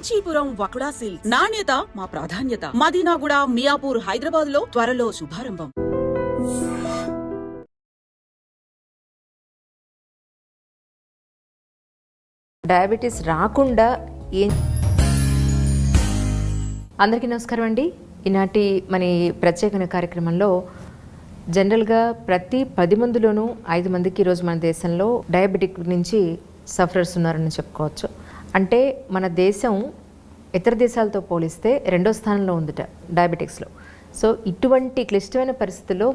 Kanchipuram వకుడా silks నాణ్యత మా ప్రాధాన్యత. మదీనాగూడ, మియాపూర్, హైదరాబాద్ లో త్వరలో శుభారంభం. డయాబెటీస్ రాకుండా ఏం. అందరికీ నమస్కారం అండి. ఈనాటి మన ప్రత్యేకమైన కార్యక్రమంలో జనరల్గా ప్రతి 10 మందిలోనూ 5 మందికి ఈరోజు మన దేశంలో డయాబెటిక్ నుంచి సఫరర్స్ ఉన్నారని చెప్పుకోవచ్చు. అంటే మన దేశం ఇతర దేశాలతో పోలిస్తే 2వ స్థానంలో ఉందిట డయాబెటిక్స్లో. సో ఇటువంటి క్లిష్టమైన పరిస్థితుల్లో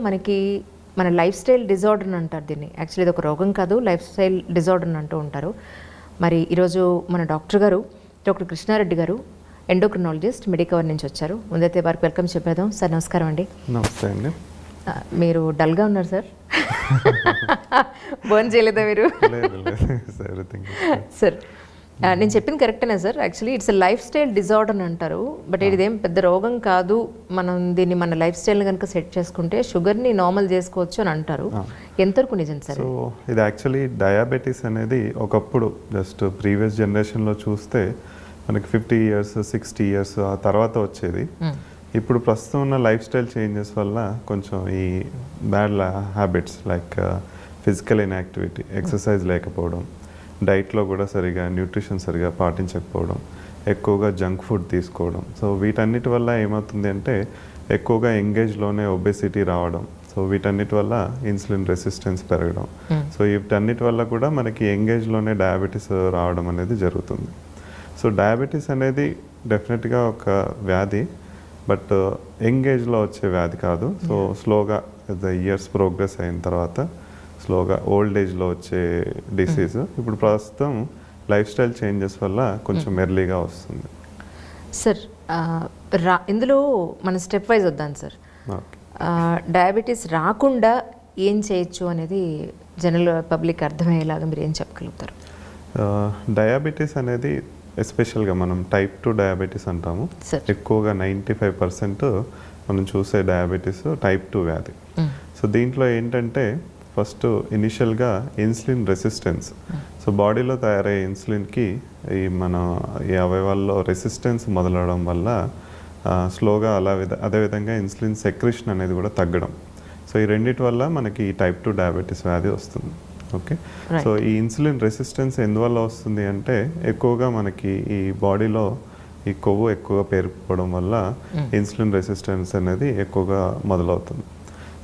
మన లైఫ్ స్టైల్ డిజార్డర్ అని అంటారు దీన్ని. యాక్చువల్లీ ఇది ఒక రోగం కాదు, లైఫ్ స్టైల్ డిజార్డర్ అని అంటూ ఉంటారు. మరి ఈరోజు మన డాక్టర్ కృష్ణారెడ్డి గారు ఎండోక్రినాలజిస్ట్, మెడికవర్ నుంచి వచ్చారు. ముందైతే వారికి వెల్కమ్ చెప్పేద్దాం. సార్ నమస్కారం అండి. నమస్తే అండి. మీరు డల్గా ఉన్నారు సార్. ఫోన్ చేయలేదా మీరు? సార్ నేను చెప్పింది కరెక్టేనా sir? Actually it's life style disorder అని అంటారు. బట్ ఇదేం పెద్ద రోగం కాదు. మనం దీన్ని మన లైఫ్ స్టైల్ని కనుక సెట్ చేసుకుంటే షుగర్ని నార్మల్ చేసుకోవచ్చు అని అంటారు. ఎంతవరకు నిజం సార్? సో ఇది యాక్చువల్లీ డయాబెటీస్ అనేది ఒకప్పుడు జస్ట్ ప్రీవియస్ జనరేషన్లో చూస్తే మనకి 50 years 60 years ఆ తర్వాత వచ్చేది. ఇప్పుడు ప్రస్తుతం ఉన్న లైఫ్ స్టైల్ చేంజెస్ వల్ల కొంచెం ఈ bad habits like physical inactivity, exercise లేకపోవడం, డైట్లో కూడా న్యూట్రిషన్ సరిగా పాటించకపోవడం, ఎక్కువగా జంక్ ఫుడ్ తీసుకోవడం. సో వీటన్నిటి వల్ల ఏమవుతుంది అంటే ఎక్కువగా ఎంగేజ్లోనే ఒబెసిటీ రావడం. సో వీటన్నిటి వల్ల ఇన్సులిన్ రెసిస్టెన్స్ పెరగడం. సో వీటన్నిటి వల్ల కూడా మనకి ఎంగేజ్లోనే డయాబెటీస్ రావడం అనేది జరుగుతుంది. సో డయాబెటీస్ అనేది డెఫినెట్గా ఒక వ్యాధి, బట్ ఎంగేజ్లో వచ్చే వ్యాధి కాదు. సో స్లోగా ఇయర్స్ ప్రోగ్రెస్ అయిన తర్వాత స్లోగా ఓల్డ్ ఏజ్లో వచ్చే డిసీజ్. ఇప్పుడు ప్రస్తుతం లైఫ్ స్టైల్ చేంజెస్ వల్ల కొంచెం ఎర్లీగా వస్తుంది. సార్ ఇందులో మన స్టెప్ వైజ్ వద్దాం సార్. డయాబెటీస్ రాకుండా ఏం చేయొచ్చు అనేది జనరల్ పబ్లిక్ అర్థమయ్యేలాగా మీరు ఏం చెప్పగలుగుతారు? డయాబెటీస్ అనేది ఎస్పెషల్గా మనం టైప్ 2 డయాబెటీస్ అంటాము. ఎక్కువగా 95% మనం చూసే డయాబెటీస్ టైప్ 2 వ్యాధి. సో దీంట్లో ఏంటంటే ఫస్ట్ ఇనిషియల్గా ఇన్సులిన్ రెసిస్టెన్స్. సో బాడీలో తయారయ్యే ఇన్సులిన్కి ఈ అవయవాల్లో రెసిస్టెన్స్ మొదలవడం వల్ల స్లోగా అదేవిధంగా ఇన్సులిన్ సెక్రెషన్ అనేది కూడా తగ్గడం. సో ఈ రెండిటి వల్ల మనకి ఈ టైప్ 2 డయాబెటీస్ వ్యాధి వస్తుంది. ఓకే. సో ఈ ఇన్సులిన్ రెసిస్టెన్స్ ఎందువల్ల వస్తుంది అంటే ఎక్కువగా మనకి ఈ బాడీలో ఈ కొవ్వు ఎక్కువగా పేరుకుపోవడం వల్ల ఇన్సులిన్ రెసిస్టెన్స్ అనేది ఎక్కువగా మొదలవుతుంది.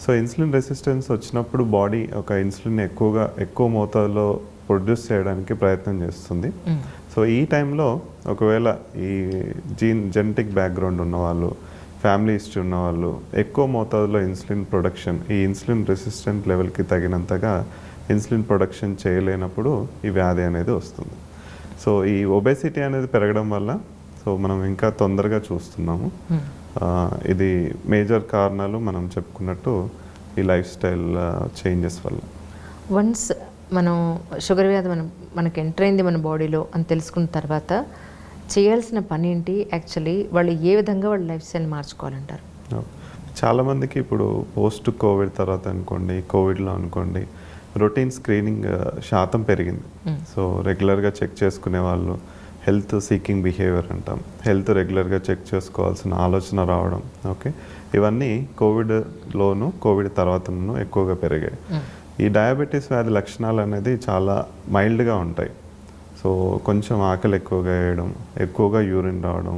సో ఇన్సులిన్ రెసిస్టెన్స్ వచ్చినప్పుడు బాడీ ఒక ఇన్సులిన్ ఎక్కువ మోతాదులో ప్రొడ్యూస్ చేయడానికి ప్రయత్నం చేస్తుంది. సో ఈ టైంలో ఒకవేళ ఈ జెనెటిక్ బ్యాక్గ్రౌండ్ ఉన్నవాళ్ళు, ఫ్యామిలీ హిస్టరీ ఉన్నవాళ్ళు ఎక్కువ మోతాదులో ఇన్సులిన్ ప్రొడక్షన్, ఈ ఇన్సులిన్ రెసిస్టెంట్ లెవెల్కి తగినంతగా ఇన్సులిన్ ప్రొడక్షన్ చేయలేనప్పుడు ఈ వ్యాధి అనేది వస్తుంది. సో ఈ ఒబేసిటీ అనేది పెరగడం వల్ల సో మనం ఇంకా తొందరగా చూస్తున్నాము. ఇది మేజర్ కారణాలు మనం చెప్పుకున్నట్టు ఈ లైఫ్ స్టైల్ చేంజెస్ వల్ల. వన్స్ మనం షుగర్ వ్యాధి మనకి ఎంటర్ అయింది మన బాడీలో అని తెలుసుకున్న తర్వాత చేయాల్సిన పని ఏంటి? యాక్చువల్లీ వాళ్ళు ఏ విధంగా వాళ్ళ లైఫ్ స్టైల్ మార్చుకోవాలంటారు? చాలామందికి ఇప్పుడు పోస్ట్ కోవిడ్ తర్వాత అనుకోండి, కోవిడ్లో అనుకోండి, రొటీన్ స్క్రీనింగ్ శాతం పెరిగింది. సో రెగ్యులర్గా చెక్ చేసుకునే వాళ్ళు, హెల్త్ సీకింగ్ బిహేవియర్ అంటాం, హెల్త్ రెగ్యులర్గా చెక్ చేసుకోవాల్సిన ఆలోచన రావడం. ఓకే. ఇవన్నీ కోవిడ్లోను కోవిడ్ తర్వాతను ఎక్కువగా పెరిగాయి. ఈ డయాబెటీస్ వ్యాధి లక్షణాలు అనేది చాలా మైల్డ్గా ఉంటాయి. సో కొంచెం ఆకలి ఎక్కువగా వేయడం, ఎక్కువగా యూరిన్ రావడం,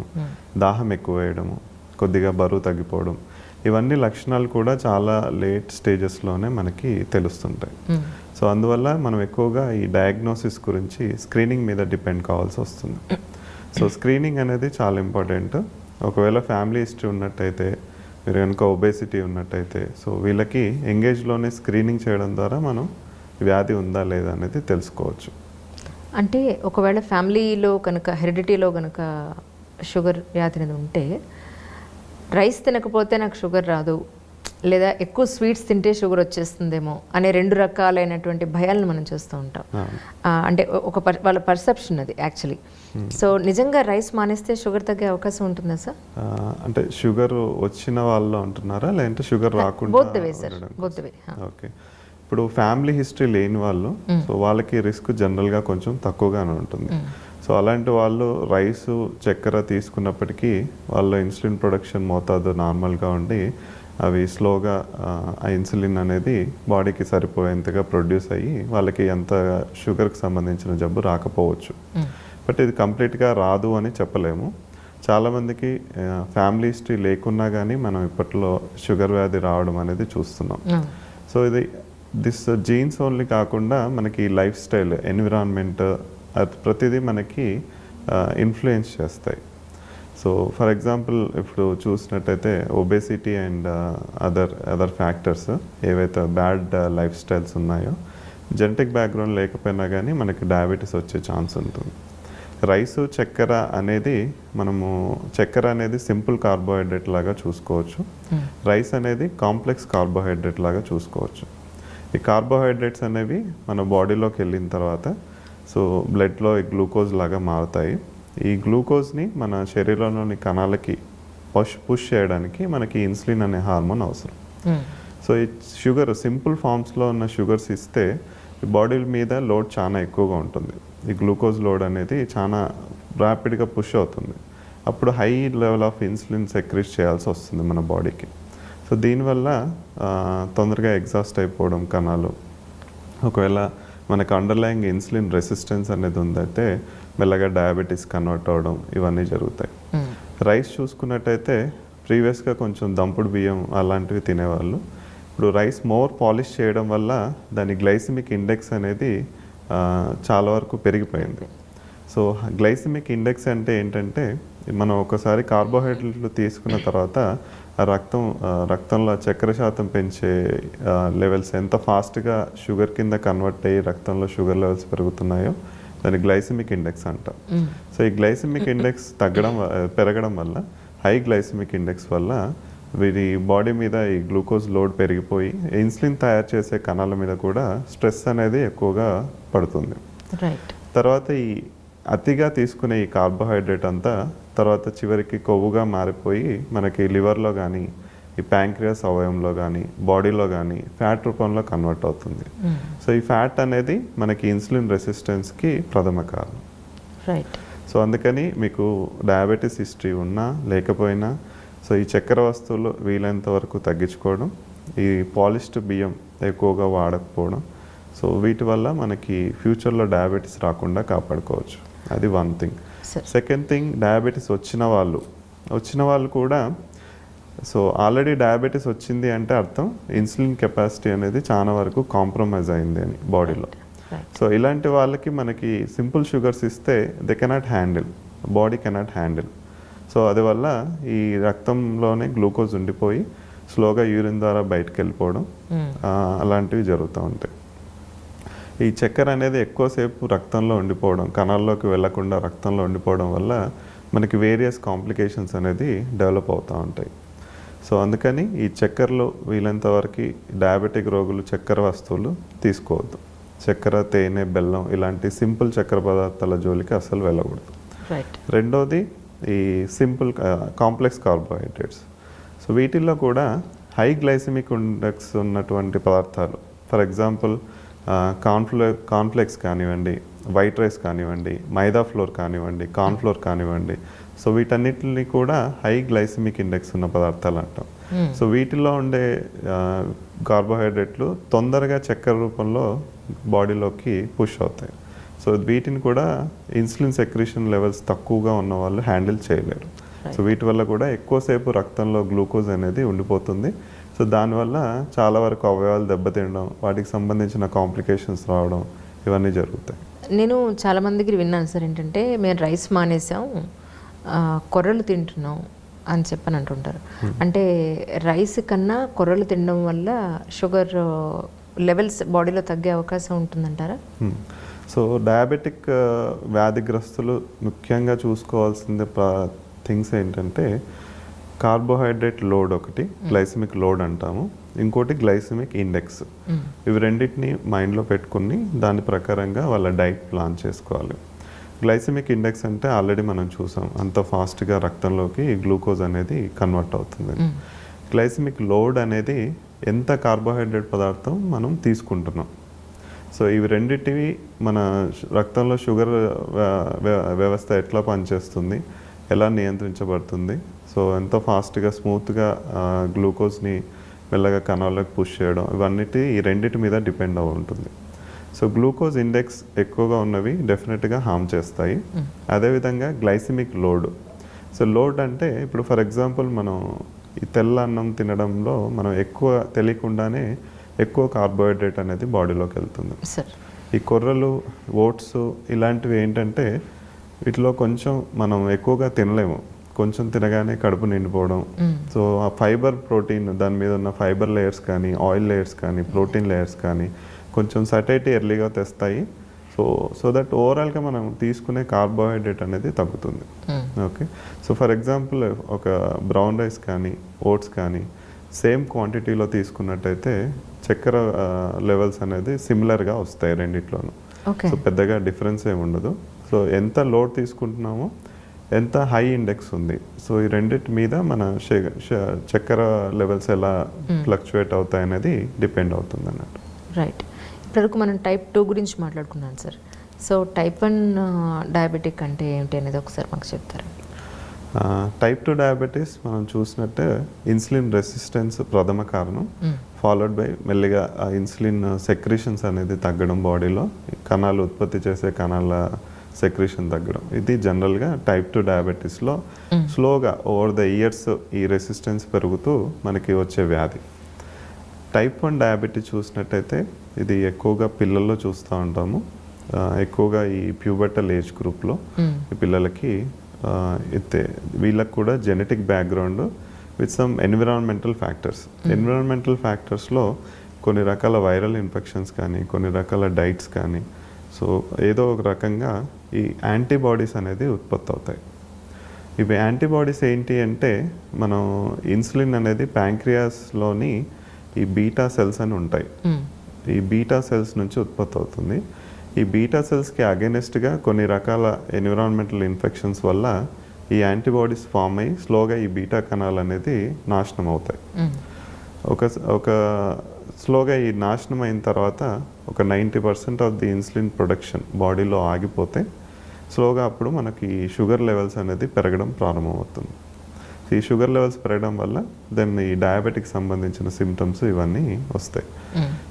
దాహం ఎక్కువ వేయడము, కొద్దిగా బరువు తగ్గిపోవడం, ఇవన్నీ లక్షణాలు కూడా చాలా లేట్ స్టేజెస్లోనే మనకి తెలుస్తుంటాయి. సో అందువల్ల మనం ఎక్కువగా ఈ డయాగ్నోసిస్ గురించి స్క్రీనింగ్ మీద డిపెండ్ కావాల్సి వస్తుంది. సో స్క్రీనింగ్ అనేది చాలా ఇంపార్టెంట్. ఒకవేళ ఫ్యామిలీ హిస్టరీ ఉన్నట్టయితే, మీరు కనుక ఒబేసిటీ ఉన్నట్టయితే, సో వీళ్ళకి ఎంగేజ్లోనే స్క్రీనింగ్ చేయడం ద్వారా మనం వ్యాధి ఉందా లేదా అనేది తెలుసుకోవచ్చు. అంటే ఒకవేళ ఫ్యామిలీలో కనుక హెరిడిటీలో కనుక షుగర్ వ్యాధి అనేది ఉంటే, రైస్ తినకపోతే నాకు షుగర్ రాదు, లేదా ఎక్కువ స్వీట్స్ తింటే షుగర్ వచ్చేస్తుందేమో అనే 2 రకాలైనటువంటి భయాలను మనం చూస్తూ ఉంటాం. అంటే వాళ్ళ పర్సెప్షన్ అది యాక్చువల్లీ. సో నిజంగా రైస్ మానేస్తే షుగర్ తగ్గే అవకాశం ఉంటుందా సార్? అంటే షుగర్ వచ్చిన వాళ్ళు అంటున్నారా, లేదంటే షుగర్ రాకుండా? బోత్ వే సార్, బోత్ వే. ఓకే. ఇప్పుడు ఫ్యామిలీ హిస్టరీ లేని వాళ్ళు, సో వాళ్ళకి రిస్క్ జనరల్గా కొంచెం తక్కువగానే ఉంటుంది. సో అలాంటి వాళ్ళు రైసు చక్కెర తీసుకున్నప్పటికీ వాళ్ళ ఇన్సులిన్ ప్రొడక్షన్ మోతాదు నార్మల్గా ఉండి అవి స్లోగా ఆ ఇన్సులిన్ అనేది బాడీకి సరిపోయేంతగా ప్రొడ్యూస్ అయ్యి వాళ్ళకి ఎంత షుగర్కి సంబంధించిన జబ్బు రాకపోవచ్చు. బట్ ఇది కంప్లీట్గా రాదు అని చెప్పలేము. చాలామందికి ఫ్యామిలీ హిస్టరీ లేకున్నా కానీ మనం ఇప్పట్లో షుగర్ వ్యాధి రావడం అనేది చూస్తున్నాం. సో ఇది దిస్ జీన్స్ ఓన్లీ కాకుండా మనకి లైఫ్ స్టైల్, ఎన్విరాన్మెంట్, అది ప్రతిదీ మనకి ఇన్ఫ్లుయెన్స్ చేస్తాయి. సో ఫర్ ఎగ్జాంపుల్ ఇప్పుడు చూసినట్టయితే ఒబేసిటీ అండ్ అదర్ ఫ్యాక్టర్స్ ఏవైతే బ్యాడ్ లైఫ్ స్టైల్స్ ఉన్నాయో, జెనెటిక్ బ్యాక్గ్రౌండ్ లేకపోయినా కానీ మనకి డయాబెటీస్ వచ్చే ఛాన్స్ ఉంటుంది. రైసు చక్కెర అనేది చక్కెర అనేది సింపుల్ కార్బోహైడ్రేట్ లాగా చూసుకోవచ్చు, రైస్ అనేది కాంప్లెక్స్ కార్బోహైడ్రేట్ లాగా చూసుకోవచ్చు. ఈ కార్బోహైడ్రేట్స్ అనేవి మన బాడీలోకి వెళ్ళిన తర్వాత సో బ్లడ్లో గ్లూకోజ్ లాగా మారుతాయి. ఈ గ్లూకోజ్ని మన శరీరంలోని కణాలకి పుష్ చేయడానికి మనకి ఇన్సులిన్ అనే హార్మోన్ అవసరం. సో ఈ షుగర్ సింపుల్ ఫామ్స్లో ఉన్న షుగర్స్ ఇస్తే ఈ బాడీ మీద లోడ్ చాలా ఎక్కువగా ఉంటుంది. ఈ గ్లూకోజ్ లోడ్ అనేది చాలా ర్యాపిడ్గా పుష్ అవుతుంది. అప్పుడు high level of insulin secrete చేయాల్సి వస్తుంది మన బాడీకి. సో దీనివల్ల తొందరగా ఎగ్జాస్ట్ అయిపోవడం కణాలు, ఒకవేళ మనకు అండర్లయింగ్ ఇన్సులిన్ రెసిస్టెన్స్ అనేది ఉందైతే మెల్లగా డయాబెటీస్ కన్వర్ట్ అవ్వడం, ఇవన్నీ జరుగుతాయి. రైస్ చూసుకున్నట్టయితే ప్రీవియస్గా కొంచెం దంపుడు బియ్యం అలాంటివి తినేవాళ్ళు. ఇప్పుడు రైస్ మోర్ పాలిష్ చేయడం వల్ల దాని గ్లైసిమిక్ ఇండెక్స్ అనేది చాలా వరకు పెరిగిపోయింది. సో గ్లైసిమిక్ ఇండెక్స్ అంటే ఏంటంటే, మనం ఒకసారి కార్బోహైడ్రేట్లు తీసుకున్న తర్వాత రక్తంలో చక్కెర శాతం పెంచే లెవెల్స్ ఎంత ఫాస్ట్గా షుగర్ కింద కన్వర్ట్ అయ్యి రక్తంలో షుగర్ లెవెల్స్ పెరుగుతున్నాయో దాన్ని గ్లైసిమిక్ ఇండెక్స్ అంటాం. సో ఈ గ్లైసిమిక్ ఇండెక్స్ పెరగడం వల్ల, హై గ్లైసిమిక్ ఇండెక్స్ వల్ల వీరి బాడీ మీద ఈ గ్లూకోజ్ లోడ్ పెరిగిపోయి ఇన్సులిన్ తయారు చేసే కణాల మీద కూడా స్ట్రెస్ అనేది ఎక్కువగా పడుతుంది. తర్వాత ఈ అతిగా తీసుకునే ఈ కార్బోహైడ్రేట్ అంతా తర్వాత చివరికి కొవ్వుగా మారిపోయి మనకి లివర్లో కానీ, ఈ ప్యాంక్రియాస్ అవయవంలో కానీ, బాడీలో కానీ ఫ్యాట్ రూపంలో కన్వర్ట్ అవుతుంది. సో ఈ ఫ్యాట్ అనేది మనకి ఇన్సులిన్ రెసిస్టెన్స్కి ప్రథమ కారణం. సో అందుకని మీకు డయాబెటీస్ హిస్టరీ ఉన్నా లేకపోయినా సో ఈ చక్కెర వస్తువులు వీలైనంత వరకు తగ్గించుకోవడం, ఈ పాలిష్డ్ బియ్యం ఎక్కువగా వాడకపోవడం, సో వీటి వల్ల మనకి ఫ్యూచర్లో డయాబెటీస్ రాకుండా కాపాడుకోవచ్చు. అది one thing. Second thing, diabetes వచ్చిన వాళ్ళు కూడా సో ఆల్రెడీ డయాబెటీస్ వచ్చింది అంటే అర్థం ఇన్సులిన్ కెపాసిటీ అనేది చాలా వరకు కాంప్రమైజ్ అయింది అని బాడీలో. సో ఇలాంటి వాళ్ళకి మనకి సింపుల్ షుగర్స్ ఇస్తే they cannot handle, body cannot handle. So అందువల్ల ఈ రక్తంలోనే గ్లూకోజ్ ఉండిపోయి స్లోగా యూరిన్ ద్వారా బయటకు వెళ్ళిపోవడం అలాంటివి జరుగుతూ ఉంటాయి. ఈ చక్కెర అనేది ఎక్కువసేపు రక్తంలో ఉండిపోవడం, కణాల్లోకి వెళ్లకుండా రక్తంలో ఉండిపోవడం వల్ల మనకి వేరియస్ కాంప్లికేషన్స్ అనేది డెవలప్ అవుతూ ఉంటాయి. సో అందుకని ఈ చక్కెరలో వీలైనంత వరకు డయాబెటిక్ రోగులు చక్కెర వస్తువులు తీసుకోవద్దు. చక్కెర, తేనె, బెల్లం ఇలాంటి సింపుల్ చక్కెర పదార్థాల జోలికి అసలు వెళ్ళకూడదు. రెండోది ఈ సింపుల్ కాంప్లెక్స్ కార్బోహైడ్రేట్స్. సో వీటిల్లో కూడా హై గ్లైసిమిక్ ఇండెక్స్ ఉన్నటువంటి పదార్థాలు, ఫర్ ఎగ్జాంపుల్ కార్న్ఫ్లేక్స్ కానివ్వండి, వైట్ రైస్ కానివ్వండి, మైదా ఫ్లోర్ కానివ్వండి, కార్న్ఫ్లోర్ కానివ్వండి, సో వీటన్నిటిని కూడా హై గ్లైసిమిక్ ఇండెక్స్ ఉన్న పదార్థాలు అంటాం. సో వీటిలో ఉండే కార్బోహైడ్రేట్లు తొందరగా చక్కెర రూపంలో బాడీలోకి పుష్ అవుతాయి. సో వీటిని కూడా ఇన్సులిన్ సెక్రీషన్ లెవెల్స్ తక్కువగా ఉన్న వాళ్ళు హ్యాండిల్ చేయలేరు. సో వీటి వల్ల కూడా ఎక్కువసేపు రక్తంలో గ్లూకోజ్ అనేది ఉండిపోతుంది. సో దానివల్ల చాలా వరకు అవయవాలు దెబ్బతినడం, వాటికి సంబంధించిన కాంప్లికేషన్స్ రావడం, ఇవన్నీ జరుగుతాయి. నేను చాలామందికి విన్నాను సార్, ఏంటంటే మేము రైస్ మానేసాం, కొర్రలు తింటున్నాం అని చెప్పని అంటుంటారు. అంటే రైస్ కన్నా కొర్రలు తినడం వల్ల షుగర్ లెవెల్స్ బాడీలో తగ్గే అవకాశం ఉంటుందంటారా? సో డయాబెటిక్ వ్యాధిగ్రస్తులు ముఖ్యంగా చూసుకోవాల్సింది థింగ్స్ ఏంటంటే కార్బోహైడ్రేట్ లోడ్, ఒకటి గ్లైసిమిక్ లోడ్ అంటాము, ఇంకోటి గ్లైసిమిక్ ఇండెక్స్. ఇవి రెండింటిని మైండ్లో పెట్టుకుని దాని ప్రకారంగా వాళ్ళ డైట్ ప్లాన్ చేసుకోవాలి. గ్లైసిమిక్ ఇండెక్స్ అంటే ఆల్రెడీ మనం చూసాం, అంత ఫాస్ట్గా రక్తంలోకి గ్లూకోజ్ అనేది కన్వర్ట్ అవుతుంది. గ్లైసిమిక్ లోడ్ అనేది ఎంత కార్బోహైడ్రేట్ పదార్థం మనం తీసుకుంటున్నాం. సో ఇవి రెండింటివి మన రక్తంలో షుగర్ వ్యవస్థ ఎట్లా పనిచేస్తుంది, ఎలా నియంత్రించబడుతుంది, సో ఎంత ఫాస్ట్గా స్మూత్గా గ్లూకోజ్ని మెల్లగా కణాల్లోకి పుష్ చేయడం, ఇవన్నిటి ఈ రెండింటి మీద డిపెండ్ అయి ఉంటుంది. సో గ్లూకోజ్ ఇండెక్స్ ఎక్కువగా ఉన్నవి డెఫినెట్గా హార్మ్ చేస్తాయి. అదేవిధంగా గ్లైసిమిక్ లోడ్. సో లోడ్ అంటే ఇప్పుడు ఫర్ ఎగ్జాంపుల్ మనం ఈ తెల్ల అన్నం తినడంలో మనం ఎక్కువ తెలియకుండానే ఎక్కువ కార్బోహైడ్రేట్ అనేది బాడీలోకి వెళ్తుంది. ఈ కొర్రలు, ఓట్స్ ఇలాంటివి ఏంటంటే వీటిలో కొంచెం మనం ఎక్కువగా తినలేము, కొంచెం తినగానే కడుపు నిండిపోవడం. సో ఆ ఫైబర్ ప్రోటీన్ దాని మీద ఉన్న ఫైబర్ లేయర్స్ కానీ, ఆయిల్ లేయర్స్ కానీ, ప్రోటీన్ లేయర్స్ కానీ కొంచెం సటైటీ ఎర్లీగా తెస్తాయి. సో దట్ ఓవరాల్గా మనం తీసుకునే కార్బోహైడ్రేట్ అనేది తగ్గుతుంది. ఓకే, సో ఫర్ ఎగ్జాంపుల్ ఒక బ్రౌన్ రైస్ కానీ, ఓట్స్ కానీ సేమ్ క్వాంటిటీలో తీసుకున్నట్టయితే చక్కెర లెవెల్స్ అనేది సిమిలర్గా వస్తాయి రెండిట్లోనూ. సో పెద్దగా డిఫరెన్స్ ఏమి ఉండదు. సో ఎంత లోడ్ తీసుకుంటున్నామో, ఎంత హై ఇండెక్స్ ఉంది, సో ఈ రెండింటి మీద మన చక్కెర లెవెల్స్ ఎలా ఫ్లక్చువేట్ అవుతాయి అనేది డిపెండ్ అవుతుంది అన్నట్టు. రైట్. ఇప్పటివరకు మనం టైప్ 2 గురించి మాట్లాడుకున్నాం సార్. సో టైప్ 1 డయాబెటిక్ అంటే ఏంటి అనేది ఒకసారి మాకు చెప్తారా? టైప్ 2 డయాబెటీస్ మనం చూసినట్టే ఇన్సులిన్ రెసిస్టెన్స్ ప్రథమ కారణం, ఫాలోడ్ బై మెల్లిగా ఆ ఇన్సులిన్ సెక్రీషన్స్ అనేది తగ్గడం, బాడీలో కణాలు ఉత్పత్తి చేసే కణాల సెక్రీషన్ తగ్గడం. ఇది జనరల్గా టైప్ 2 డయాబెటీస్లో స్లోగా ఓవర్ ద ఇయర్స్ ఈ రెసిస్టెన్స్ పెరుగుతూ మనకి వచ్చే వ్యాధి. టైప్ 1 డయాబెటీస్ చూసినట్టయితే ఇది ఎక్కువగా పిల్లల్లో చూస్తూ ఉంటాము. ఎక్కువగా ఈ ప్యూబర్టల్ ఏజ్ గ్రూప్లో ఈ పిల్లలకి అయితే వీళ్ళకి కూడా genetic background with some environmental factors. Environmental ఫ్యాక్టర్స్లో కొన్ని రకాల వైరల్ ఇన్ఫెక్షన్స్ కానీ, కొన్ని రకాల డైట్స్ కానీ, సో ఏదో ఒక రకంగా ఈ యాంటీబాడీస్ అనేది ఉత్పత్తి అవుతాయి. ఇవి యాంటీబాడీస్ ఏంటి అంటే మనం ఇన్సులిన్ అనేది ప్యాంక్రియాస్లోని ఈ బీటా సెల్స్ అని ఉంటాయి. ఈ బీటా సెల్స్ నుంచి ఉత్పత్తి అవుతుంది. ఈ బీటా సెల్స్కి అగెనిస్ట్గా కొన్ని రకాల ఎన్విరాన్మెంటల్ ఇన్ఫెక్షన్స్ వల్ల ఈ యాంటీబాడీస్ ఫామ్ అయ్యి స్లోగా ఈ బీటా కణాలు అనేది నాశనం అవుతాయి. ఒక స్లోగా ఈ నాశనం అయిన తర్వాత ఒక 90% ఆఫ్ ది ఇన్సులిన్ ప్రొడక్షన్ బాడీలో ఆగిపోతే స్లోగా అప్పుడు మనకి షుగర్ లెవెల్స్ అనేది పెరగడం ప్రారంభమవుతుంది. ఈ షుగర్ లెవెల్స్ పెరగడం వల్ల దెన్ ఈ డయాబెటిక్ సంబంధించిన సిమ్టమ్స్ ఇవన్నీ వస్తాయి.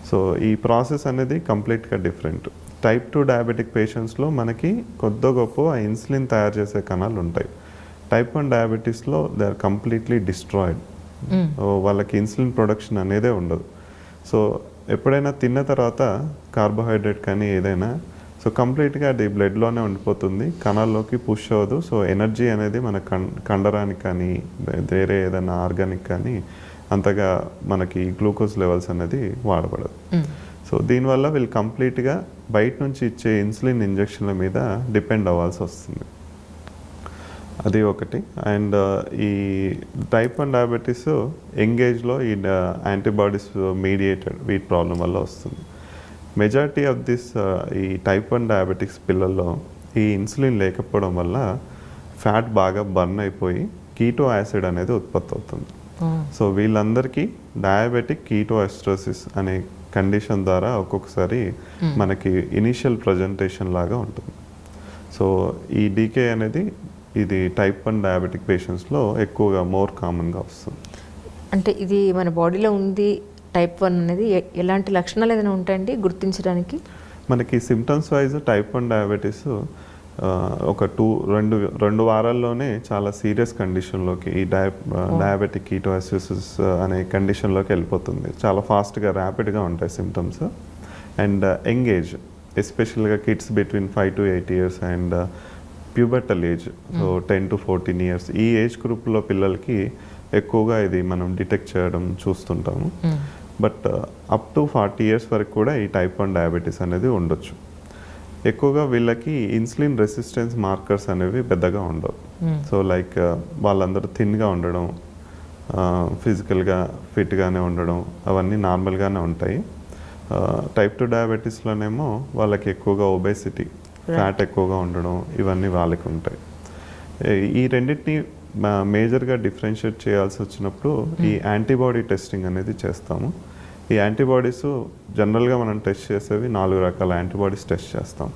సో ఈ ప్రాసెస్ అనేది కంప్లీట్గా డిఫరెంట్. టైప్ 2 డయాబెటిక్ పేషెంట్స్లో మనకి కొద్ది గొప్ప ఆ ఇన్సులిన్ తయారు చేసే కణాలు ఉంటాయి. టైప్ 1 డయాబెటీస్లో దే ఆర్ కంప్లీట్లీ డిస్ట్రాయిడ్. వాళ్ళకి ఇన్సులిన్ ప్రొడక్షన్ అనేదే ఉండదు. సో ఎప్పుడైనా తిన్న తర్వాత కార్బోహైడ్రేట్ కానీ ఏదైనా సో కంప్లీట్గా అది బ్లడ్లోనే ఉండిపోతుంది, కణాల్లోకి పుష్ అవ్వదు. సో ఎనర్జీ అనేది మన కండరానికి కానీ వేరే ఏదైనా ఆర్గానిక్ కానీ అంతగా మనకి గ్లూకోజ్ లెవెల్స్ అనేది వాడబడదు. సో దీనివల్ల వీళ్ళు కంప్లీట్గా బయట నుంచి ఇచ్చే ఇన్సులిన్ ఇంజెక్షన్ల మీద డిపెండ్ అవ్వాల్సి వస్తుంది. అది ఒకటి. అండ్ ఈ టైప్ 1 డయాబెటీస్ ఎంగేజ్లో ఈ యాంటీబాడీస్ మీడియేటెడ్ వీట్ ప్రాబ్లం వల్ల వస్తుంది. మెజారిటీ ఆఫ్ దిస్ ఈ టైప్ 1 డయాబెటిక్స్ పిల్లల్లో ఈ ఇన్సులిన్ లేకపోవడం వల్ల ఫ్యాట్ బాగా బర్న్ అయిపోయి కీటో యాసిడ్ అనేది ఉత్పత్తి అవుతుంది. సో వీళ్ళందరికీ డయాబెటిక్ కీటోఎస్ట్రోసిస్ అనే కండిషన్ ద్వారా ఒక్కొక్కసారి మనకి ఇనిషియల్ ప్రజెంటేషన్ లాగా ఉంటుంది. సో ఈ డీకే అనేది ఇది టైప్ 1 డయాబెటిక్ పేషెంట్స్లో ఎక్కువగా మోర్ కామన్గా వస్తుంది. అంటే ఇది మన బాడీలో ఉంది టైప్ 1 అనేది ఎలాంటి లక్షణాలు ఏదైనా ఉంటాయండి గుర్తించడానికి? మనకి సిమ్టమ్స్ వైజ్ టైప్ 1 డయాబెటీస్ ఒక రెండు వారాల్లోనే చాలా సీరియస్ కండిషన్లోకి ఈ డయాబెటిక్ కీటోసిస్ అనే కండిషన్లోకి వెళ్ళిపోతుంది. చాలా ఫాస్ట్గా ర్యాపిడ్గా ఉంటాయి సిమ్టమ్స్. అండ్ యంగ్ ఎస్పెషల్గా kids between 5 to 8 years and pubertal age, so 10 to 14 years ఈ ఏజ్ గ్రూప్లో పిల్లలకి ఎక్కువగా ఇది మనం డిటెక్ట్ చేయడం చూస్తుంటాము. బట్ అప్ టు 40 years వరకు కూడా ఈ టైప్ 1 డయాబెటీస్ అనేది ఉండొచ్చు. ఎక్కువగా వీళ్ళకి ఇన్సులిన్ రెసిస్టెన్స్ మార్కర్స్ అనేవి పెద్దగా ఉండవు. సో లైక్ వాళ్ళందరూ థిన్గా ఉండడం, ఫిజికల్గా ఫిట్గానే ఉండడం అవన్నీ నార్మల్గానే ఉంటాయి. టైప్ 2 డయాబెటీస్లోనేమో వాళ్ళకి ఎక్కువగా ఒబేసిటీ, ఫ్యాట్ ఎక్కువగా ఉండడం ఇవన్నీ వాళ్ళకి ఉంటాయి. ఈ రెండింటిని మేజర్గా డిఫరెన్షియేట్ చేయాల్సి వచ్చినప్పుడు ఈ యాంటీబాడీ టెస్టింగ్ అనేది చేస్తాము. ఈ యాంటీబాడీస్ జనరల్గా మనం టెస్ట్ చేసేవి 4 రకాల యాంటీబాడీస్ టెస్ట్ చేస్తాం.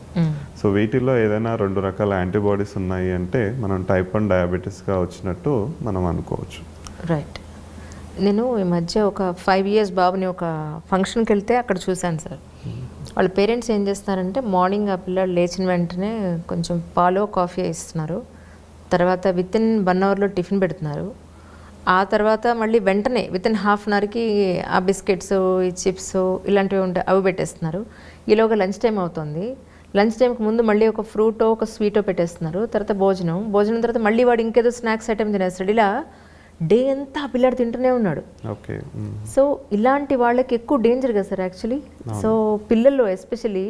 సో వీటిలో ఏదైనా 2 రకాల యాంటీబాడీస్ ఉన్నాయి అంటే మనం టైప్ 1 డయాబెటీస్గా వచ్చినట్టు మనం అనుకోవచ్చు. రైట్. నేను ఈ మధ్య ఒక 5 years బాబుని ఒక ఫంక్షన్కి వెళ్తే అక్కడ చూశాను సార్. వాళ్ళ పేరెంట్స్ ఏం చేస్తున్నారంటే మార్నింగ్ ఆ పిల్లలు లేచిన వెంటనే కొంచెం పాలు కాఫీ ఇస్తున్నారు, తర్వాత వితిన్ 1 hourలో టిఫిన్ పెడుతున్నారు, ఆ తర్వాత మళ్ళీ వెంటనే వితిన్ ½ an hourకి ఆ బిస్కెట్స్, ఈ చిప్స్ ఇలాంటివి ఉంటాయి అవి పెట్టేస్తున్నారు. ఈలోగా లంచ్ టైం అవుతుంది, లంచ్ టైంకి ముందు మళ్ళీ ఒక ఫ్రూటో ఒక స్వీటో పెట్టేస్తున్నారు, తర్వాత భోజనం తర్వాత మళ్ళీ వాడు ఇంకేదో స్నాక్స్ ఐటమ్ తినేస్తాడు. ఇలా డే అంతా ఆ పిల్లాడు తింటూనే ఉన్నాడు. ఓకే. సో ఇలాంటి వాళ్ళకి ఎక్కువ డేంజర్ కదా సార్ యాక్చువల్లీ. సో పిల్లల్లో ఎస్పెషలీ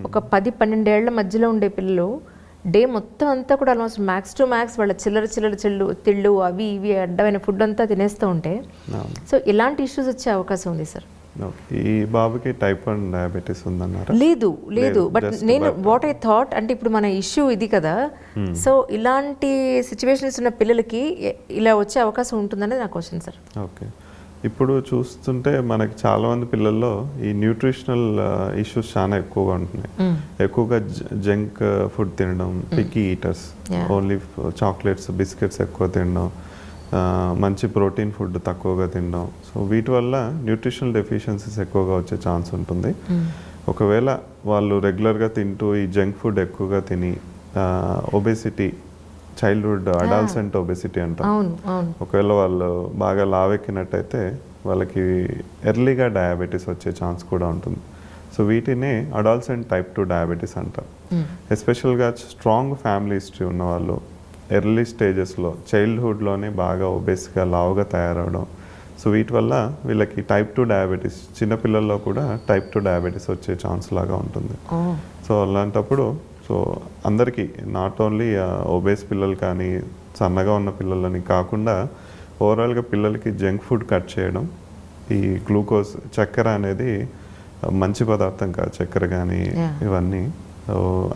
ఒక 10-12 ఏళ్ల మధ్యలో ఉండే పిల్లలు డే మొత్తం అంతా కూడా ఆల్మోస్ట్ మ్యాక్స్ టు మ్యాక్స్ వాళ్ళ చిల్లర తిళ్ళు అవి ఇవి అడ్డమైన ఫుడ్ అంతా తినేస్తూ ఉంటే సో ఇలాంటి ఇష్యూస్ వచ్చే అవకాశం ఉంది సార్. ఈ బాబుకి టైప్ 1 డయాబెటీస్ ఉందన్నారు? లేదు బట్ నేను వాట్ ఐ థాట్ అంటే ఇప్పుడు మన ఇష్యూ ఇది కదా, సో ఇలాంటి సిచ్యువేషన్స్ ఉన్న పిల్లలకి ఇలా వచ్చే అవకాశం ఉంటుందనేది నా క్వశ్చన్ సార్. ఓకే. ఇప్పుడు చూస్తుంటే మనకి చాలా మంది పిల్లల్లో ఈ న్యూట్రిషనల్ ఇష్యూస్ చాలా ఎక్కువగా ఉంటున్నాయి. ఎక్కువగా జంక్ ఫుడ్ తినడం, picky eaters, only chocolates biscuits ఎక్కువ తినడం, మంచి ప్రోటీన్ ఫుడ్ తక్కువగా తినడం. సో వీటి వల్ల న్యూట్రిషనల్ డెఫిషియన్సీస్ ఎక్కువగా వచ్చే ఛాన్స్ ఉంటుంది. ఒకవేళ వాళ్ళు రెగ్యులర్గా తింటూ ఈ జంక్ ఫుడ్ ఎక్కువగా తిని ఒబేసిటీ, చైల్డ్హుడ్ అడాల్సెంట్ ఒబేసిటీ అంటాం, ఒకవేళ వాళ్ళు బాగా లావెక్కినట్టయితే వాళ్ళకి ఎర్లీగా డయాబెటీస్ వచ్చే ఛాన్స్ కూడా ఉంటుంది. సో వీటిని అడాల్సెంట్ టైప్ 2 డయాబెటీస్ అంటారు. ఎస్పెషల్గా స్ట్రాంగ్ ఫ్యామిలీ హిస్టరీ ఉన్నవాళ్ళు ఎర్లీ స్టేజెస్లో చైల్డ్హుడ్లోనే బాగా ఒబేస్గా లావుగా తయారవడం, సో వీటి వల్ల వీళ్ళకి టైప్ 2 డయాబెటీస్, చిన్నపిల్లల్లో కూడా టైప్ 2 డయాబెటీస్ వచ్చే ఛాన్స్ లాగా ఉంటుంది. సో అలాంటప్పుడు సో అందరికీ నాట్ ఓన్లీ ఒబేస్ పిల్లలు కానీ సన్నగా ఉన్న పిల్లలని కాకుండా ఓవరాల్గా పిల్లలకి జంక్ ఫుడ్ కట్ చేయడం, ఈ గ్లూకోజ్ చక్కెర అనేది మంచి పదార్థం కాదు, చక్కెర కానీ ఇవన్నీ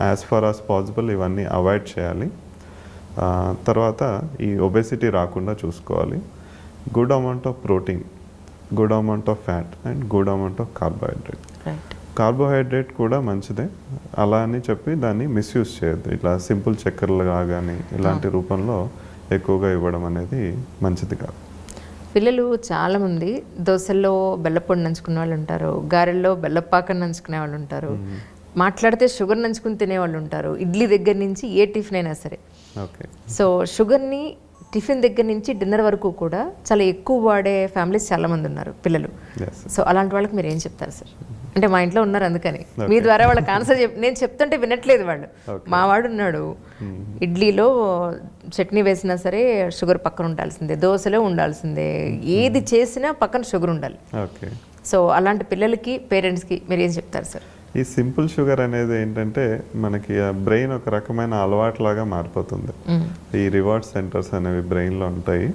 యాజ్ ఫార్ యాజ్ పాసిబుల్ ఇవన్నీ అవాయిడ్ చేయాలి. తర్వాత ఈ ఒబేసిటీ రాకుండా చూసుకోవాలి. Good amount of protein, good amount of fat and good amount of carbohydrate. Carbohydrate కూడా మంచిదే, అలా అని చెప్పి దాన్ని మిస్యూజ్ చేయొద్దు. ఇట్లా సింపుల్ చక్కెరలుగా కానీ ఇలాంటి రూపంలో ఎక్కువగా ఇవ్వడం అనేది మంచిది కాదు. పిల్లలు చాలామంది దోశల్లో బెల్లపొడి నంచుకునే వాళ్ళు ఉంటారు, గారెల్లో బెల్లపాకం నంచుకునే వాళ్ళు ఉంటారు, మాట్లాడితే షుగర్ నంచుకుని తినేవాళ్ళు ఉంటారు, ఇడ్లీ దగ్గర నుంచి ఏ టిఫిన్ అయినా సరే. ఓకే. సో షుగర్ని టిఫిన్ దగ్గర నుంచి డిన్నర్ వరకు కూడా చాలా ఎక్కువ వాడే ఫ్యామిలీస్ చాలామంది ఉన్నారు పిల్లలు. సో అలాంటి వాళ్ళకి మీరు ఏం చెప్తారు సార్? అంటే మా ఇంట్లో ఉన్నారు, అందుకని మీ ద్వారా వాళ్ళకి ఆన్సర్ నేను చెప్తుంటే వినట్లేదు వాళ్ళు. మా వాడు ఉన్నాడు, ఇడ్లీలో చట్నీ వేసినా సరే షుగర్ పక్కన ఉండాల్సిందే, దోశలో ఉండాల్సిందే, ఏది చేసినా పక్కన షుగర్ ఉండాలి. సో అలాంటి పిల్లలకి పేరెంట్స్కి మీరు ఏం చెప్తారు సార్? ఈ సింపుల్ షుగర్ అనేది ఏంటంటే మనకి ఆ బ్రెయిన్ ఒక రకమైన అలవాటులాగా మారిపోతుంది. ఈ రివార్డ్ సెంటర్స్ అనేవి బ్రెయిన్లో ఉంటాయి.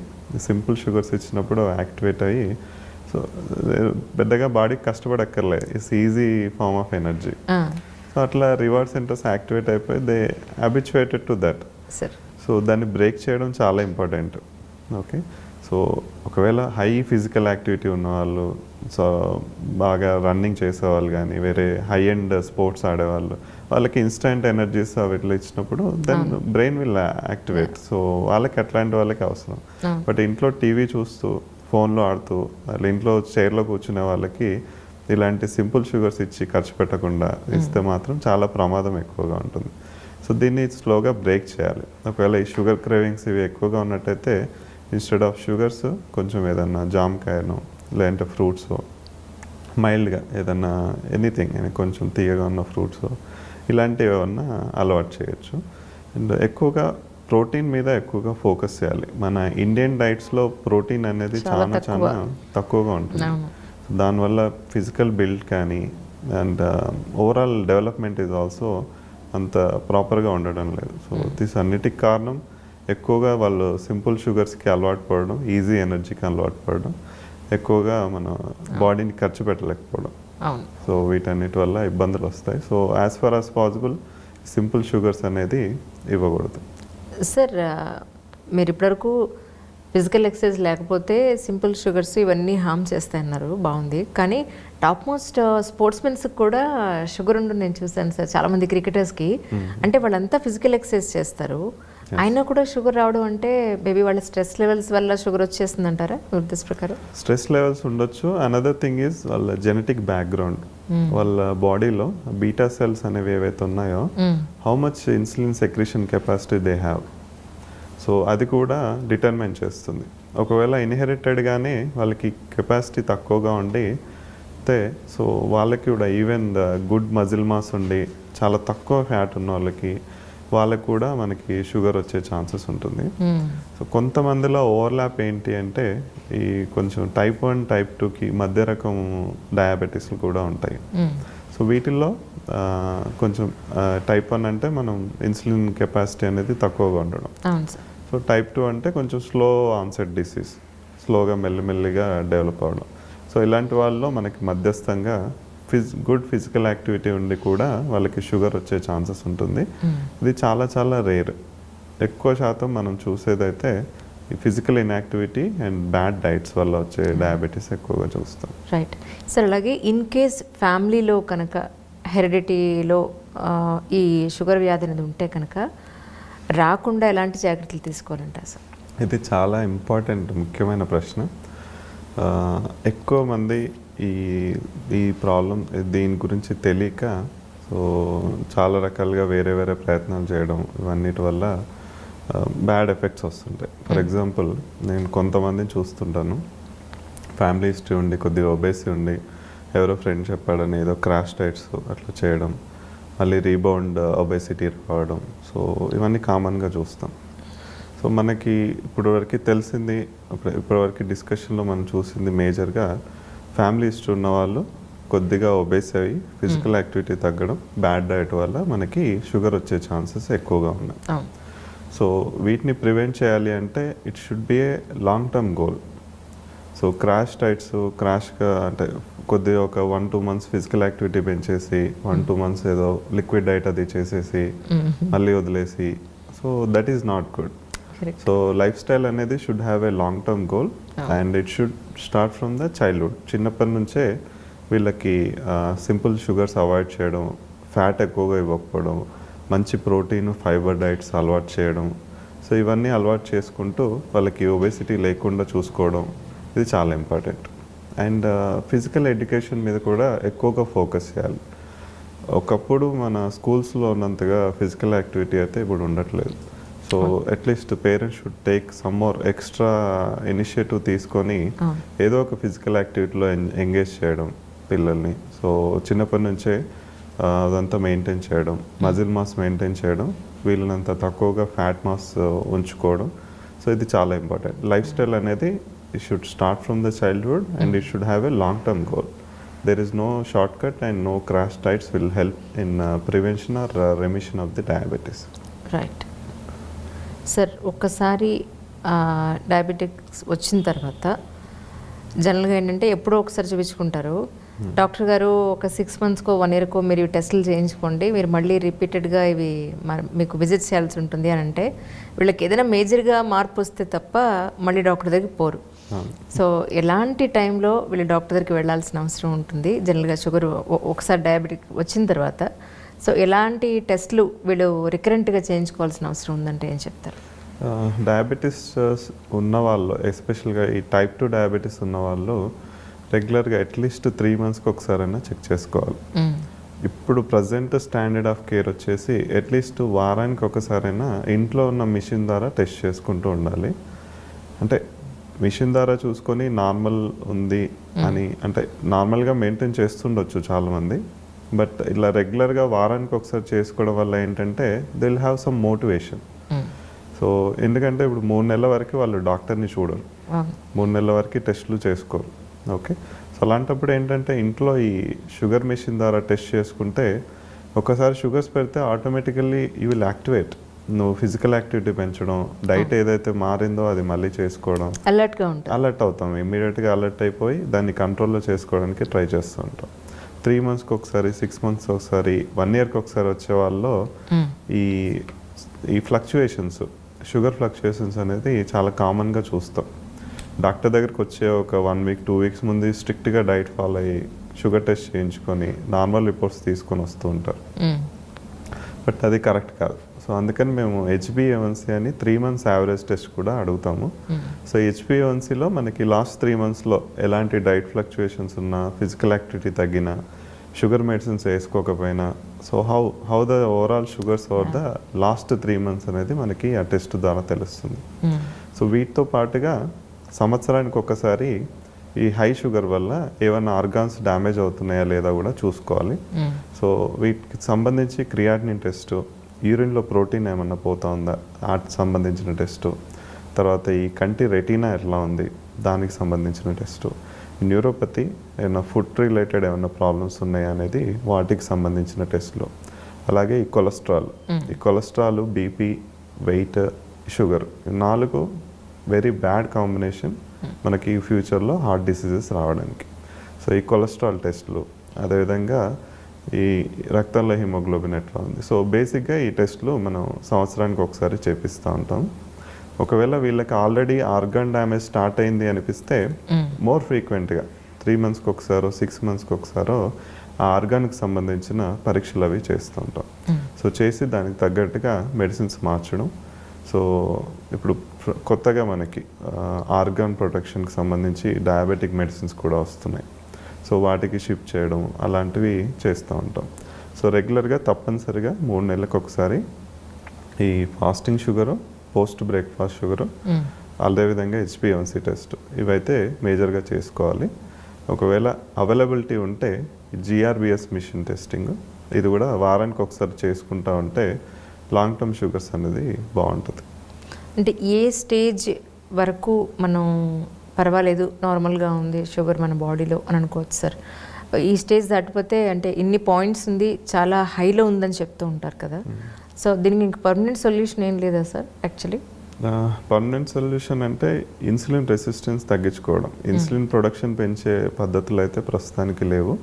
సింపుల్ షుగర్స్ ఇచ్చినప్పుడు యాక్టివేట్ అయ్యి సో పెద్దగా బాడీకి కష్టపడక్కర్లే, it's easy form of energy. So అట్లా రివార్డ్ సెంటర్స్ యాక్టివేట్ అయిపోయి they habituated to that. So దాన్ని బ్రేక్ చేయడం చాలా ఇంపార్టెంట్. ఓకే. సో ఒకవేళ హై ఫిజికల్ యాక్టివిటీ ఉన్నవాళ్ళు, సో బాగా రన్నింగ్ చేసేవాళ్ళు కానీ వేరే హై ఎండ్ స్పోర్ట్స్ ఆడేవాళ్ళు, వాళ్ళకి ఇన్స్టెంట్ ఎనర్జీస్ అవి ఇట్లా ఇచ్చినప్పుడు then brain will activate. So వాళ్ళకి అట్లాంటి వాళ్ళకి అవసరం. బట్ ఇంట్లో టీవీ చూస్తూ ఫోన్లో ఆడుతూ వాళ్ళ ఇంట్లో చైర్లో కూర్చునే వాళ్ళకి ఇలాంటి సింపుల్ షుగర్స్ ఇచ్చి ఖర్చు పెట్టకుండా ఇస్తే మాత్రం చాలా ప్రమాదం ఎక్కువగా ఉంటుంది. సో దీన్ని స్లోగా బ్రేక్ చేయాలి. ఒకవేళ ఈ షుగర్ క్రేవింగ్స్ ఇవి ఎక్కువగా ఉన్నట్టయితే ఇన్స్టెడ్ ఆఫ్ షుగర్స్ కొంచెం ఏదన్నా జామకాయను లేదంటే ఫ్రూట్స్, మైల్డ్గా ఏదన్నా ఎనీథింగ్ కొంచెం తీయగా ఉన్న ఫ్రూట్స్ ఇలాంటివి ఏమన్నా అలవాటు చేయొచ్చు. అండ్ ఎక్కువగా ప్రోటీన్ మీద ఎక్కువగా ఫోకస్ చేయాలి. మన ఇండియన్ డైట్స్లో ప్రోటీన్ అనేది చాలా తక్కువగా ఉంటుంది. దానివల్ల ఫిజికల్ బిల్డ్ కానీ and overall development is also అంత ప్రాపర్గా ఉండడం లేదు. సో దిస్ అన్నిటికి కారణం ఎక్కువగా వాళ్ళు సింపుల్ షుగర్స్కి అలవాటు పడడం, ఈజీ ఎనర్జీకి అలవాటు పడడం, ఎక్కువగా మన బాడీని ఖర్చు పెట్టలేకపోవడం. సో వీటన్నిటి వల్ల ఇబ్బందులు వస్తాయి. So as far as possible simple sugars అనేది ఇవ్వకూడదు. సార్ మీరు ఇప్పటివరకు ఫిజికల్ ఎక్సర్సైజ్ లేకపోతే సింపుల్ షుగర్స్ ఇవన్నీ హార్మ్ చేస్తాయన్నారు, బాగుంది. కానీ టాప్ మోస్ట్ స్పోర్ట్స్మెన్స్కి కూడా షుగర్ ఉండి నేను చూశాను సార్, చాలామంది క్రికెటర్స్కి. అంటే వాళ్ళంతా ఫిజికల్ ఎక్సర్సైజ్ చేస్తారు, అయినా కూడా షుగర్ రావడం అంటే మేబీ వాళ్ళ స్ట్రెస్ లెవెల్స్ వల్ల షుగర్ వచ్చేస్తుంది అంటారా మీ ఉద్దేశ ప్రకారం? స్ట్రెస్ లెవెల్స్ ఉండొచ్చు. అనదర్ థింగ్ ఈజ్ వాళ్ళ జెనెటిక్ బ్యాక్గ్రౌండ్, వాళ్ళ బాడీలో బీటా సెల్స్ అనేవి ఏవైతే ఉన్నాయో how much insulin secretion capacity they have, so అది కూడా డిటర్మైన్ చేస్తుంది. ఒకవేళ ఇన్హెరిటెడ్గానే వాళ్ళకి కెపాసిటీ తక్కువగా ఉండి సో వాళ్ళకి కూడా even the good muscle mass ఉండి చాలా తక్కువ ఫ్యాట్ ఉన్న వాళ్ళకి కూడా మనకి షుగర్ వచ్చే ఛాన్సెస్ ఉంటుంది. సో కొంతమందిలో ఓవర్లాప్ ఏంటి అంటే ఈ కొంచెం టైప్ 1 టైప్ 2కి మధ్య రకం డయాబెటీస్లు కూడా ఉంటాయి. సో వీటిల్లో కొంచెం టైప్ 1 అంటే మనం ఇన్సులిన్ కెపాసిటీ అనేది తక్కువగా ఉండడం. సో టైప్ 2 అంటే కొంచెం స్లో ఆన్సెట్ డిసీజ్, స్లోగా మెల్లిమెల్లిగా డెవలప్ అవ్వడం. సో ఇలాంటి వాళ్ళలో మనకి మధ్యస్థంగా గుడ్ ఫిజికల్ యాక్టివిటీ ఉండి కూడా వాళ్ళకి షుగర్ వచ్చే ఛాన్సెస్ ఉంటుంది. ఇది చాలా చాలా రేర్. ఎక్కువ శాతం మనం చూసేదైతే ఈ physical inactivity and bad diets వల్ల వచ్చే డయాబెటీస్ ఎక్కువగా చూస్తాం. Right sir. అలాగే ఇన్ కేస్ ఫ్యామిలీలో కనుక హెరిడిటీలో ఈ షుగర్ వ్యాధి అనేది ఉంటే కనుక రాకుండా ఎలాంటి జాగ్రత్తలు తీసుకోవాలంటారు సార్? ఇది చాలా ఇంపార్టెంట్, ముఖ్యమైన ప్రశ్న. ఎక్కువ మంది ఈ ప్రాబ్లం దీని గురించి తెలియక సో చాలా రకాలుగా వేరే వేరే ప్రయత్నాలు చేయడం, ఇవన్నిటి వల్ల బ్యాడ్ ఎఫెక్ట్స్ వస్తుంటాయి. ఫర్ ఎగ్జాంపుల్ నేను కొంతమందిని చూస్తుంటాను, ఫ్యామిలీ హిస్టరీ ఉండి కొద్దిగా ఒబేసి ఉండి ఎవరో ఫ్రెండ్ చెప్పాడని ఏదో క్రాష్ డైట్స్ అట్లా చేయడం, మళ్ళీ రీబౌండ్ ఒబేసిటీ రావడం. సో ఇవన్నీ కామన్గా చూస్తాం. సో మనకి ఇప్పటివరకు తెలిసింది, ఇప్పటివరకు డిస్కషన్లో మనం చూసింది మేజర్గా ఫ్యామిలీ హిస్టరీ ఉన్న వాళ్ళు కొద్దిగా ఒబేస్ అయ్యి ఫిజికల్ యాక్టివిటీ తగ్గడం, బ్యాడ్ డైట్ వల్ల మనకి షుగర్ వచ్చే ఛాన్సెస్ ఎక్కువగా ఉన్నాయి. సో వీటిని ప్రివెంట్ చేయాలి అంటే it should be a long term goal. So crash diets క్రాష్గా అంటే కొద్దిగా ఒక 1-2 మంత్స్ ఫిజికల్ యాక్టివిటీ పెంచేసి 1-2 మంత్స్ ఏదో లిక్విడ్ డైట్ అది చేసేసి మళ్ళీ వదిలేసి, so that is not good. So lifestyle అనేది should have a long term goal and it should start from the childhood. చిన్నప్పటి నుంచే వీళ్ళకి సింపుల్ షుగర్స్ అవాయిడ్ చేయడం, ఫ్యాట్ ఎక్కువగా ఇవ్వకపోవడం, మంచి ప్రోటీన్ ఫైబర్ డైట్స్ అలవాటు చేయడం. సో ఇవన్నీ అలవాటు చేసుకుంటూ వాళ్ళకి ఒబేసిటీ లేకుండా చూసుకోవడం, ఇది చాలా ఇంపార్టెంట్. అండ్ ఫిజికల్ ఎడ్యుకేషన్ మీద కూడా ఎక్కువగా ఫోకస్ చేయాలి. ఒకప్పుడు మన స్కూల్స్లో ఉన్నంతగా ఫిజికల్ యాక్టివిటీ అయితే ఇప్పుడు ఉండట్లేదు. So at least parents should take some more extra initiative తీసుకొని ఏదో ఒక ఫిజికల్ యాక్టివిటీలో ఎంగేజ్ చేయడం పిల్లల్ని. సో చిన్నప్పటి నుంచే అదంతా మెయింటైన్ చేయడం, మజిల్ మాస్ మెయింటైన్ చేయడం, వీళ్ళనంత తక్కువగా ఫ్యాట్ మాస్ ఉంచుకోవడం. సో ఇది చాలా ఇంపార్టెంట్. లైఫ్ స్టైల్ అనేది it should start from the childhood and it should have a long term goal. There is no shortcut and no crash diets will help in prevention or remission of the diabetes. Right. Sir ఒక్కసారి diabetics వచ్చిన తర్వాత జనరల్గా ఏంటంటే ఎప్పుడో ఒకసారి చూపించుకుంటారు, doctor గారు ఒక 6 మంత్స్కో 1 ఇయర్కో మీరు ఈ టెస్టులు చేయించుకోండి, మీరు మళ్ళీ రిపీటెడ్గా ఇవి మీకు విజిట్ చేయాల్సి ఉంటుంది అని అంటే వీళ్ళకి ఏదైనా మేజర్గా మార్పు వస్తే తప్ప మళ్ళీ డాక్టర్ దగ్గరికి పోరు. సో ఎలాంటి టైంలో వీళ్ళు డాక్టర్ దగ్గరికి వెళ్ళాల్సిన అవసరం ఉంటుంది జనరల్గా షుగర్ ఒకసారి డయాబెటిక్ వచ్చిన తర్వాత? సో ఎలాంటి టెస్టులు వీళ్ళు రికరెంట్గా చేయించుకోవాల్సిన అవసరం ఉందంటే ఏం చెప్తారు? డయాబెటీస్ ఉన్న వాళ్ళు, ఎస్పెషల్గా ఈ టైప్ 2 డయాబెటీస్ ఉన్న వాళ్ళు రెగ్యులర్గా అట్లీస్ట్ 3 మంత్స్కి ఒకసారైనా చెక్ చేసుకోవాలి. ఇప్పుడు ప్రజెంట్ స్టాండర్డ్ ఆఫ్ కేర్ వచ్చేసి అట్లీస్ట్ వారానికి ఒకసారైనా ఇంట్లో ఉన్న మిషన్ ద్వారా టెస్ట్ చేసుకుంటూ ఉండాలి. అంటే మిషన్ ద్వారా చూసుకొని నార్మల్ ఉంది అని, అంటే నార్మల్గా మెయింటైన్ చేస్తుండొచ్చు చాలామంది, బట్ ఇలా రెగ్యులర్గా వారానికి ఒకసారి చేసుకోవడం వల్ల ఏంటంటే they will have some motivation. So ఎందుకంటే ఇప్పుడు 3 నెలల వరకు వాళ్ళు డాక్టర్ని చూడరు, 3 నెలల వరకు టెస్టులు చేసుకోరు. ఓకే, సో అలాంటప్పుడు ఏంటంటే ఇంట్లో ఈ షుగర్ మెషిన్ ద్వారా టెస్ట్ చేసుకుంటే ఒకసారి షుగర్స్ పెడితే ఆటోమేటికల్లీ యూ విల్ యాక్టివేట్. నువ్వు ఫిజికల్ యాక్టివిటీ పెంచడం, డైట్ ఏదైతే మారిందో అది మళ్ళీ చేసుకోవడం, అలర్ట్ అవుతాం, ఇమ్మీడియట్గా అలర్ట్ అయిపోయి దాన్ని కంట్రోల్లో చేసుకోవడానికి ట్రై చేస్తూ ఉంటాం. 3 మంత్స్కి ఒకసారి, 6 మంత్స్కి ఒకసారి, 1 ఇయర్కి ఒకసారి వచ్చే వాళ్ళలో ఈ ఫ్లక్చుయేషన్స్, షుగర్ ఫ్లక్చుయేషన్స్ అనేది చాలా కామన్గా చూస్తాం. డాక్టర్ దగ్గరికి వచ్చే ఒక 1 వీక్ 2 వీక్స్ ముందు స్ట్రిక్ట్గా డైట్ ఫాలో అయ్యి షుగర్ టెస్ట్ చేయించుకొని నార్మల్ రిపోర్ట్స్ తీసుకొని వస్తూ ఉంటారు. బట్ అది కరెక్ట్ కాదు. సో అందుకని మేము HbA1c అని 3 months యావరేజ్ టెస్ట్ కూడా అడుగుతాము. సో HbA1cలో మనకి లాస్ట్ 3 monthsలో ఎలాంటి డైట్ ఫ్లక్చుయేషన్స్ ఉన్నా, ఫిజికల్ యాక్టివిటీ తగ్గినా, షుగర్ మెడిసిన్స్ వేసుకోకపోయినా, so how the overall sugars over the last 3 months అనేది మనకి ఆ టెస్ట్ ద్వారా తెలుస్తుంది. సో వీటితో పాటుగా సంవత్సరానికి ఒకసారి ఈ హై షుగర్ వల్ల ఏమైనా ఆర్గాన్స్ డ్యామేజ్ అవుతున్నాయా లేదా కూడా చూసుకోవాలి. సో వీటికి సంబంధించి క్రియాటినిన్ టెస్ట్, యూరిన్లో ప్రోటీన్ ఏమన్నా పోతా ఉందా వాటికి సంబంధించిన టెస్టు, తర్వాత ఈ కంటి రెటీనా ఎట్లా ఉంది దానికి సంబంధించిన టెస్టు, న్యూరోపతి ఏమైనా ఫుడ్ రిలేటెడ్ ఏమైనా ప్రాబ్లమ్స్ ఉన్నాయా అనేది వాటికి సంబంధించిన టెస్టులు, అలాగే ఈ cholesterol, BP, weight, sugar 4 very bad combination మనకి ఫ్యూచర్లో హార్ట్ డిసీజెస్ రావడానికి. సో ఈ కొలెస్ట్రాల్ టెస్టులు, అదేవిధంగా ఈ రక్తంలో హిమోగ్లోబిన్ ఎట్లా ఉంది. సో బేసిక్గా ఈ టెస్టులు మనం సంవత్సరానికి ఒకసారి చేపిస్తూ ఉంటాం. ఒకవేళ వీళ్ళకి ఆల్రెడీ ఆర్గాన్ డ్యామేజ్ స్టార్ట్ అయింది అనిపిస్తే మోర్ ఫ్రీక్వెంట్గా 3 monthsకి ఒకసారో 6 monthsకి ఒకసారో ఆ ఆర్గాన్కి సంబంధించిన పరీక్షలు అవి చేస్తూ ఉంటాం. సో చేసి దానికి తగ్గట్టుగా మెడిసిన్స్ మార్చడం. సో ఇప్పుడు కొత్తగా మనకి ఆర్గాన్ ప్రొటెక్షన్కి సంబంధించి డయాబెటిక్ మెడిసిన్స్ కూడా వస్తున్నాయి. సో వాటికి షిఫ్ట్ చేయడం అలాంటివి చేస్తూ ఉంటాం. సో రెగ్యులర్గా తప్పనిసరిగా 3 నెలలకు ఒకసారి ఈ fasting sugar, post breakfast sugar, అదేవిధంగా HbA1c టెస్ట్ ఇవైతే మేజర్గా చేసుకోవాలి. ఒకవేళ అవైలబిలిటీ ఉంటే GRBS మిషన్ టెస్టింగ్ ఇది కూడా వారానికి ఒకసారి చేసుకుంటా ఉంటే లాంగ్ టర్మ్ షుగర్స్ అనేది బాగుంటుంది. అంటే ఏ స్టేజ్ వరకు మనం పర్వాలేదు నార్మల్గా ఉంది షుగర్ మన బాడీలో అని అనుకోవచ్చు సార్? ఈ స్టేజ్ దాటిపోతే అంటే ఇన్ని పాయింట్స్ ఉంది, చాలా హైలో ఉందని చెప్తూ ఉంటారు కదా. సో దీనికి ఇంక పర్మనెంట్ సొల్యూషన్ ఏం లేదా సార్? యాక్చువల్లీ పర్మనెంట్ సొల్యూషన్ అంటే ఇన్సులిన్ రెసిస్టెన్స్ తగ్గించుకోవడం. ఇన్సులిన్ ప్రొడక్షన్ పెంచే పద్ధతులు అయితే ప్రస్తుతానికి లేవు.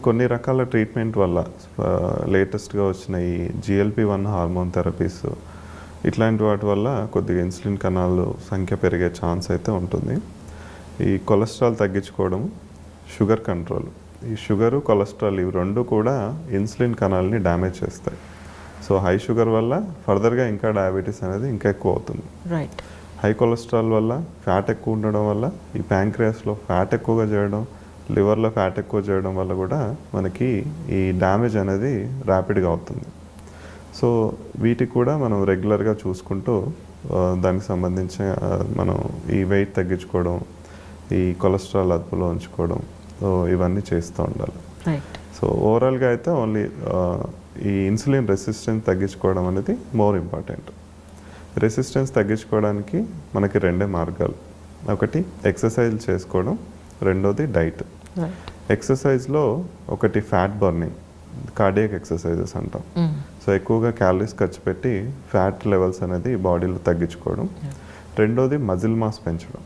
కొన్ని రకాల ట్రీట్మెంట్ వల్ల లేటెస్ట్గా వచ్చిన ఈ GLP-1 హార్మోన్ థెరపీస్ ఇట్లాంటి వాటి వల్ల కొద్దిగా ఇన్సులిన్ కణాలు సంఖ్య పెరిగే ఛాన్స్ అయితే ఉంటుంది. ఈ కొలెస్ట్రాల్ తగ్గించుకోవడం, షుగర్ కంట్రోల్, ఈ షుగరు కొలెస్ట్రాల్ ఇవి 2 కూడా ఇన్సులిన్ కణాలని డ్యామేజ్ చేస్తాయి. సో హై షుగర్ వల్ల ఫర్దర్గా ఇంకా డయాబెటీస్ అనేది ఇంకా ఎక్కువ అవుతుంది. హై కొలెస్ట్రాల్ వల్ల ఫ్యాట్ ఎక్కువ ఉండడం వల్ల ఈ ప్యాంక్రియాస్లో ఫ్యాట్ ఎక్కువగా చేయడం, లివర్లో ఫ్యాట్ ఎక్కువ చేయడం వల్ల కూడా మనకి ఈ డ్యామేజ్ అనేది ర్యాపిడ్గా అవుతుంది. సో వీటికి కూడా మనం రెగ్యులర్గా చూసుకుంటూ దానికి సంబంధించి మనం ఈ వెయిట్ తగ్గించుకోవడం, ఈ కొలెస్ట్రాల్ అదుపులో ఉంచుకోవడం, సో ఇవన్నీ చేస్తూ ఉండాలి. సో ఓవరాల్గా అయితే ఓన్లీ ఈ ఇన్సులిన్ రెసిస్టెన్స్ తగ్గించుకోవడం అనేది మోర్ ఇంపార్టెంట్. రెసిస్టెన్స్ తగ్గించుకోవడానికి మనకి 2 మార్గాలు. ఒకటి ఎక్సర్సైజ్ చేసుకోవడం, రెండోది డైట్. ఎక్సర్సైజ్లో ఒకటి ఫ్యాట్ బర్నింగ్, కార్డియాక్ ఎక్సర్సైజెస్ అంటాం. సో ఎక్కువగా క్యాలరీస్ ఖర్చు పెట్టి ఫ్యాట్ లెవెల్స్ అనేది బాడీలో తగ్గించుకోవడం. రెండోది మజిల్ మాస్ పెంచడం.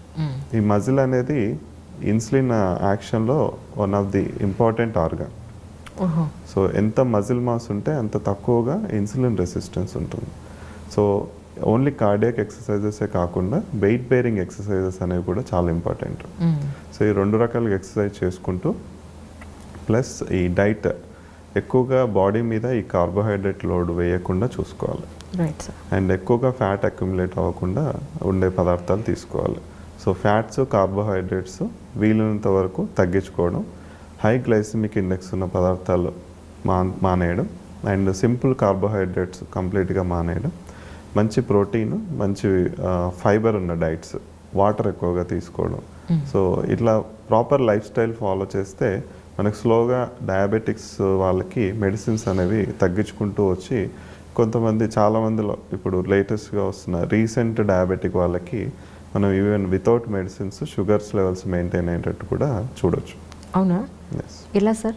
ఈ మజిల్ అనేది ఇన్సులిన్ యాక్షన్లో one of the important organ. So ఎంత మజిల్ మాస్ ఉంటే అంత తక్కువగా ఇన్సులిన్ రెసిస్టెన్స్ ఉంటుంది. సో ఓన్లీ కార్డియాక్ ఎక్సర్సైజెసే కాకుండా వెయిట్ బేరింగ్ ఎక్సర్సైజెస్ అనేవి కూడా చాలా ఇంపార్టెంట్. సో ఈ 2 రకాలుగా ఎక్సర్సైజ్ చేసుకుంటూ ప్లస్ ఈ డైట్ ఎక్కువగా బాడీ మీద ఈ కార్బోహైడ్రేట్ లోడ్ వేయకుండా చూసుకోవాలి. అండ్ ఎక్కువగా ఫ్యాట్ అక్యుములేట్ అవ్వకుండా ఉండే పదార్థాలు తీసుకోవాలి. సో ఫ్యాట్స్, కార్బోహైడ్రేట్స్ వీలైనంత వరకు తగ్గించుకోవడం, హై గ్లైసిమిక్ ఇండెక్స్ ఉన్న పదార్థాలు మానేయడం, అండ్ సింపుల్ కార్బోహైడ్రేట్స్ కంప్లీట్గా మానేయడం, మంచి ప్రోటీన్, మంచి ఫైబర్ ఉన్న డైట్స్, వాటర్ ఎక్కువగా తీసుకోవడం. సో ఇట్లా ప్రాపర్ లైఫ్ స్టైల్ ఫాలో చేస్తే మనకు స్లోగా డయాబెటిక్స్ వాళ్ళకి మెడిసిన్స్ అనేవి తగ్గించుకుంటూ వచ్చి కొంతమంది చాలామందిలో ఇప్పుడు లేటెస్ట్గా వస్తున్న రీసెంట్ డయాబెటిక్ వాళ్ళకి మనం even without medicines sugars levels maintain అయ్యేటట్టు కూడా చూడొచ్చు. అవునా? ఎలా సార్?